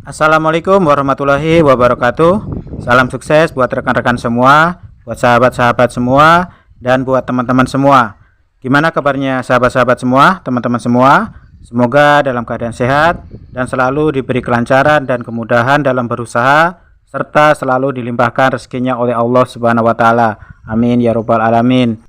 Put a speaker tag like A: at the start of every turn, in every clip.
A: Assalamualaikum warahmatullahi wabarakatuh. Salam sukses buat rekan-rekan semua, buat sahabat-sahabat semua, dan buat teman-teman semua. Gimana kabarnya sahabat-sahabat semua, teman-teman semua? Semoga dalam keadaan sehat dan selalu diberi kelancaran dan kemudahan dalam berusaha, serta selalu dilimpahkan rezekinya oleh Allah Subhanahu wa Ta'ala. Amin ya Rabbal 'Alamin.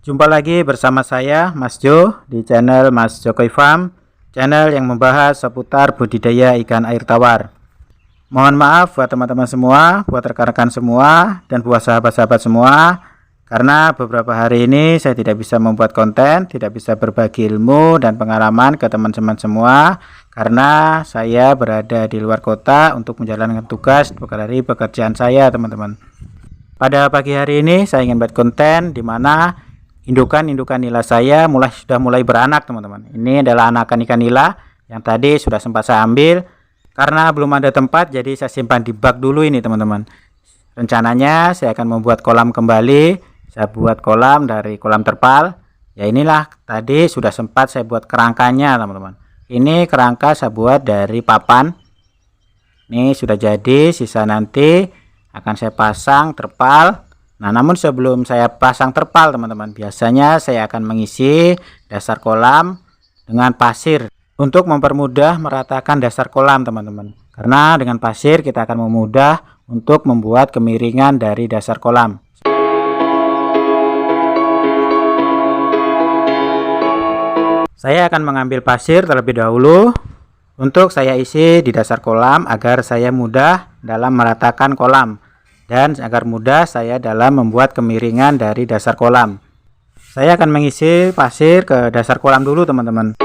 A: Jumpa lagi bersama saya Mas Jo di channel Mas Jokowi Farm, channel yang membahas seputar budidaya ikan air tawar. Mohon maaf buat teman-teman semua, buat rekan-rekan semua, dan buat sahabat-sahabat semua, karena beberapa hari ini saya tidak bisa membuat konten, tidak bisa berbagi ilmu dan pengalaman ke teman-teman semua, karena saya berada di luar kota untuk menjalankan tugas dari pekerjaan saya, teman-teman. Pada pagi hari ini saya ingin buat konten di mana indukan nila saya sudah mulai beranak, teman-teman. Ini adalah anakan ikan nila yang tadi sudah sempat saya ambil. Karena belum ada tempat, jadi saya simpan di bak dulu ini, teman-teman. Rencananya saya akan membuat kolam kembali. Saya buat kolam dari kolam terpal. Ya inilah tadi sudah sempat saya buat kerangkanya, teman-teman. Ini kerangka saya buat dari papan. Ini sudah jadi, sisa nanti akan saya pasang terpal. Nah, namun sebelum saya pasang terpal, teman-teman, biasanya saya akan mengisi dasar kolam dengan pasir untuk mempermudah meratakan dasar kolam, teman-teman. Karena dengan pasir kita akan memudah untuk membuat kemiringan dari dasar kolam. Saya akan mengambil pasir terlebih dahulu untuk saya isi di dasar kolam agar saya mudah dalam meratakan kolam. Dan agar mudah saya dalam membuat kemiringan dari dasar kolam. Saya akan mengisi pasir ke dasar kolam dulu, teman-teman.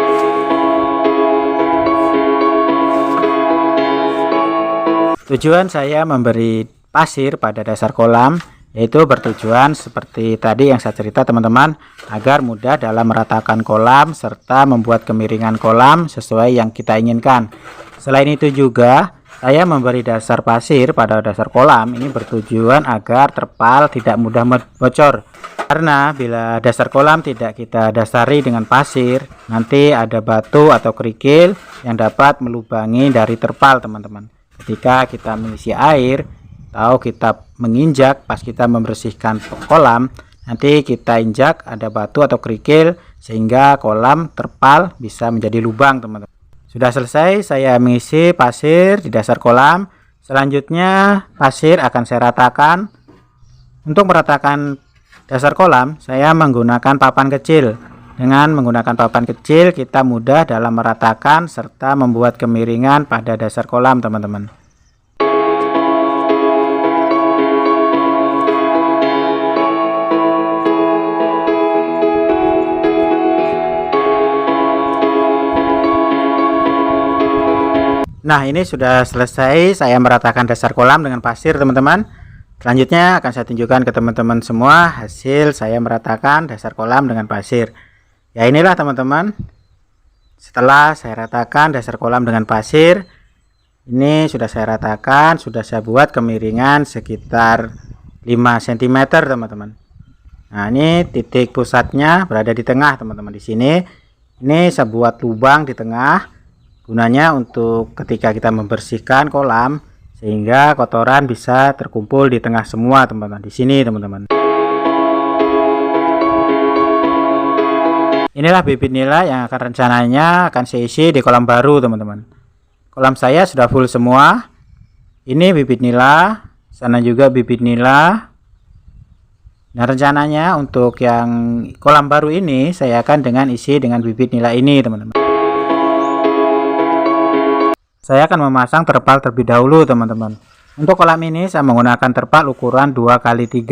A: Tujuan saya memberi pasir pada dasar kolam yaitu bertujuan seperti tadi yang saya cerita, teman-teman, agar mudah dalam meratakan kolam serta membuat kemiringan kolam sesuai yang kita inginkan. Selain itu juga saya memberi dasar pasir pada dasar kolam ini bertujuan agar terpal tidak mudah bocor. Karena bila dasar kolam tidak kita dasari dengan pasir, nanti ada batu atau kerikil yang dapat melubangi dari terpal, teman-teman. Ketika kita mengisi air atau kita menginjak pas kita membersihkan kolam, nanti kita injak ada batu atau kerikil sehingga kolam terpal bisa menjadi lubang, teman-teman. Sudah selesai saya mengisi pasir di dasar kolam. Selanjutnya pasir akan saya ratakan. Untuk meratakan dasar kolam saya menggunakan papan kecil. Dengan menggunakan papan kecil kita mudah dalam meratakan serta membuat kemiringan pada dasar kolam, teman-teman. Nah, ini sudah selesai saya meratakan dasar kolam dengan pasir, teman-teman. Selanjutnya akan saya tunjukkan ke teman-teman semua hasil saya meratakan dasar kolam dengan pasir. Ya inilah, teman-teman. Setelah saya ratakan dasar kolam dengan pasir, ini sudah saya ratakan, sudah saya buat kemiringan sekitar 5 cm, teman-teman. Nah, ini titik pusatnya berada di tengah, teman-teman. Di sini ini saya buat lubang di tengah. Gunanya untuk ketika kita membersihkan kolam sehingga kotoran bisa terkumpul di tengah semua, teman-teman. Di sini, teman-teman. Inilah bibit nila yang akan rencananya akan saya isi di kolam baru, teman-teman. Kolam saya sudah full semua. Ini bibit nila, sana juga bibit nila. Nah, rencananya untuk yang kolam baru ini saya akan isi dengan bibit nila ini, teman-teman. Saya akan memasang terpal terlebih dahulu, teman-teman. Untuk kolam ini saya menggunakan terpal ukuran 2x3,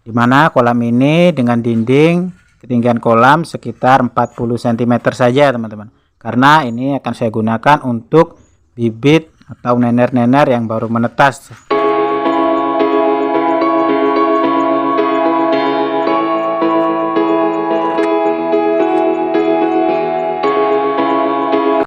A: dimana kolam ini dengan dinding ketinggian kolam sekitar 40 cm saja, teman-teman. Karena ini akan saya gunakan untuk bibit atau nener-nener yang baru menetas.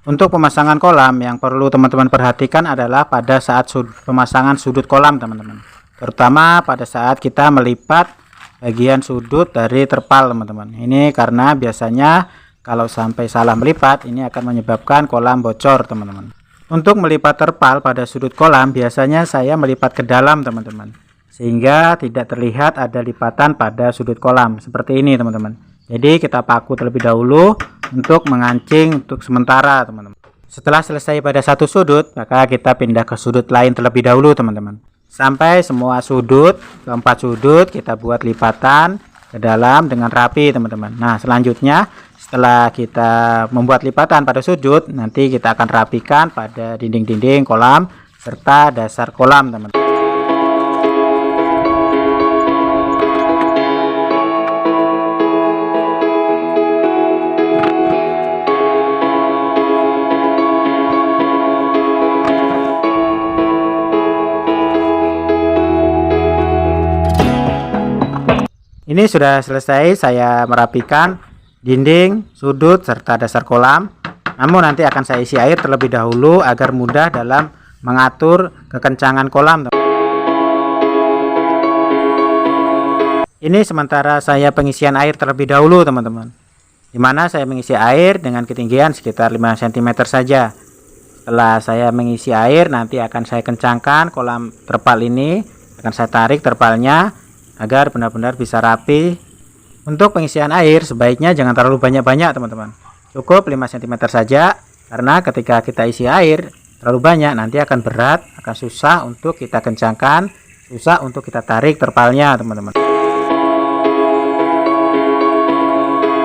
A: Untuk pemasangan kolam yang perlu teman-teman perhatikan adalah pada saat pemasangan sudut kolam, teman-teman. Terutama pada saat kita melipat bagian sudut dari terpal, teman-teman. Ini karena biasanya kalau sampai salah melipat ini akan menyebabkan kolam bocor, teman-teman. Untuk melipat terpal pada sudut kolam, biasanya saya melipat ke dalam teman-teman, sehingga tidak terlihat ada lipatan pada sudut kolam seperti ini teman-teman. Jadi kita paku terlebih dahulu untuk mengancing untuk sementara teman-teman. Setelah selesai pada satu sudut, maka kita pindah ke sudut lain terlebih dahulu teman-teman, sampai semua sudut, keempat sudut kita buat lipatan ke dalam dengan rapi teman-teman. Nah selanjutnya setelah kita membuat lipatan pada sudut, nanti kita akan rapikan pada dinding-dinding kolam serta dasar kolam teman-teman. Ini sudah selesai saya merapikan dinding, sudut, serta dasar kolam. Namun nanti akan saya isi air terlebih dahulu agar mudah dalam mengatur kekencangan kolam. Ini sementara saya pengisian air terlebih dahulu teman-teman, dimana saya mengisi air dengan ketinggian sekitar 5 cm saja. Setelah saya mengisi air, nanti akan saya kencangkan kolam terpal ini, akan saya tarik terpalnya agar benar-benar bisa rapi. Untuk pengisian air sebaiknya jangan terlalu banyak-banyak teman-teman, cukup 5 cm saja, karena ketika kita isi air terlalu banyak nanti akan berat, akan susah untuk kita kencangkan, susah untuk kita tarik terpalnya teman-teman.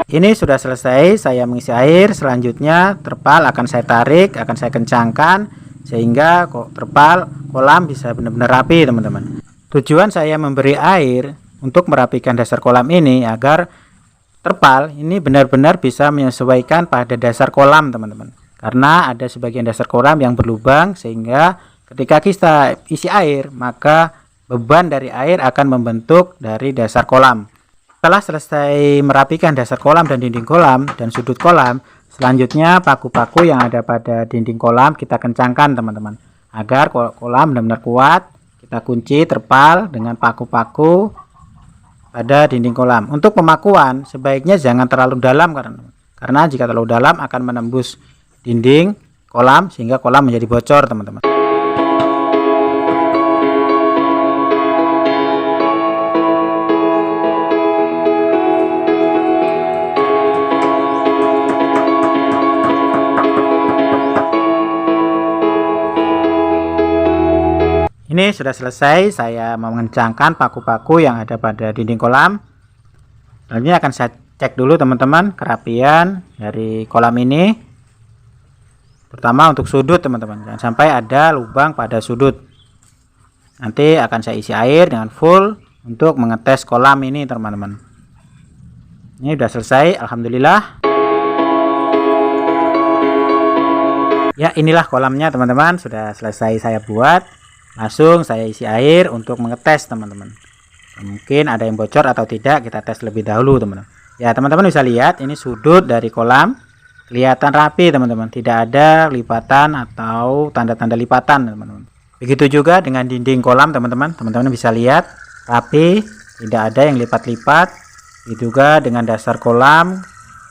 A: Ini sudah selesai saya mengisi air. Selanjutnya terpal akan saya tarik, akan saya kencangkan sehingga terpal kolam bisa benar-benar rapi teman-teman. Tujuan saya memberi air untuk merapikan dasar kolam ini agar terpal ini benar-benar bisa menyesuaikan pada dasar kolam teman-teman, karena ada sebagian dasar kolam yang berlubang, sehingga ketika kita isi air maka beban dari air akan membentuk dari dasar kolam. Setelah selesai merapikan dasar kolam dan dinding kolam dan sudut kolam, selanjutnya paku-paku yang ada pada dinding kolam kita kencangkan teman-teman, agar kolam benar-benar kuat. Kita kunci terpal dengan paku-paku pada dinding kolam. Untuk pemakuan sebaiknya jangan terlalu dalam, karena jika terlalu dalam akan menembus dinding kolam sehingga kolam menjadi bocor teman-teman. Ini sudah selesai saya mengencangkan paku-paku yang ada pada dinding kolam. Selanjutnya akan saya cek dulu teman-teman kerapian dari kolam ini, terutama untuk sudut teman-teman, jangan sampai ada lubang pada sudut. Nanti akan saya isi air dengan full untuk mengetes kolam ini teman-teman. Ini sudah selesai, alhamdulillah. Ya, inilah kolamnya teman-teman, sudah selesai saya buat. Langsung saya isi air untuk mengetes teman-teman. Mungkin ada yang bocor atau tidak, kita tes lebih dahulu teman-teman. Ya teman-teman bisa lihat ini sudut dari kolam kelihatan rapi teman-teman, tidak ada lipatan atau tanda-tanda lipatan teman-teman. Begitu juga dengan dinding kolam teman-teman, teman-teman bisa lihat rapi, tidak ada yang lipat-lipat. Begitu juga dengan dasar kolam,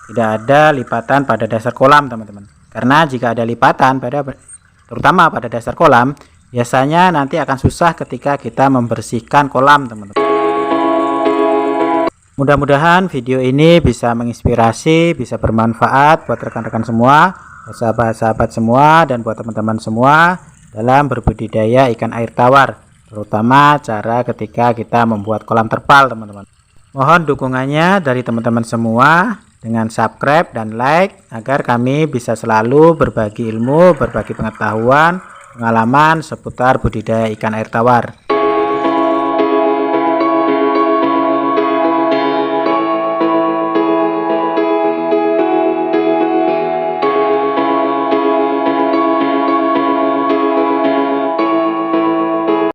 A: tidak ada lipatan pada dasar kolam teman-teman. Karena jika ada lipatan terutama pada dasar kolam, biasanya nanti akan susah ketika kita membersihkan kolam teman-teman. Mudah-mudahan video ini bisa menginspirasi, bisa bermanfaat buat rekan-rekan semua, buat sahabat-sahabat semua, dan buat teman-teman semua dalam berbudidaya ikan air tawar, terutama cara ketika kita membuat kolam terpal teman-teman. Mohon dukungannya dari teman-teman semua dengan subscribe dan like agar kami bisa selalu berbagi ilmu, berbagi pengetahuan, pengalaman seputar budidaya ikan air tawar.